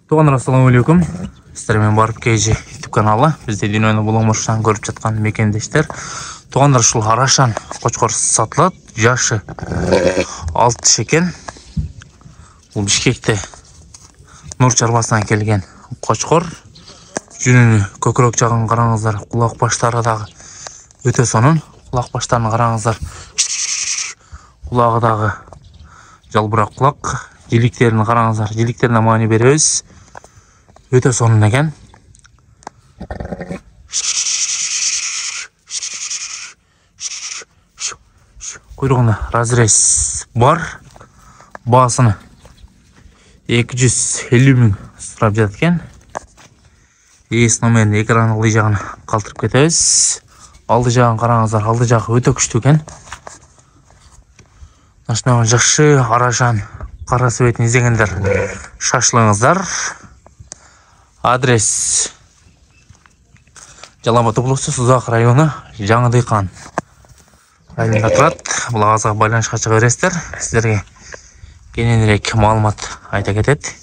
Туғандар, ассалаумағалейкум. Сіздермен барып KG YouTube каналы. Бізде дүйнені бұламыршан көріп жатқан мекендештер. Туғандар, шул арашан қочқор сатылады. Жашы 6 шекен. Бұл Бішкекте Нұр чарбасынан келген қочқор. Жүнін көкірек жағын қараңыздар. Құлақ баштары дағы өте сонын. Құлақ баштарын қараңыздар. Құлағы дағы жалбырақ құлақ. Желіктерін қараңыздар. Желіктеріне маңы береміз. Өте сонын екен. Құйрығында разрез бар. Басыны 250 мың сұрап жатқан. Ес номерін экран алды жағын қалтырып кетеміз. Алды жағын қараңыздар. Алды жағы өте күшті екен. Нашынауын жақшы арашан қара светін іздегендер шашылыңыздар. Адрес Жаламат облысы, Созақ районы, Жаңыдықан районында тұрады. Бұл ағазға байланышқа шыға бересіздер. Сіздерге кененірек маалымат айта кетеді.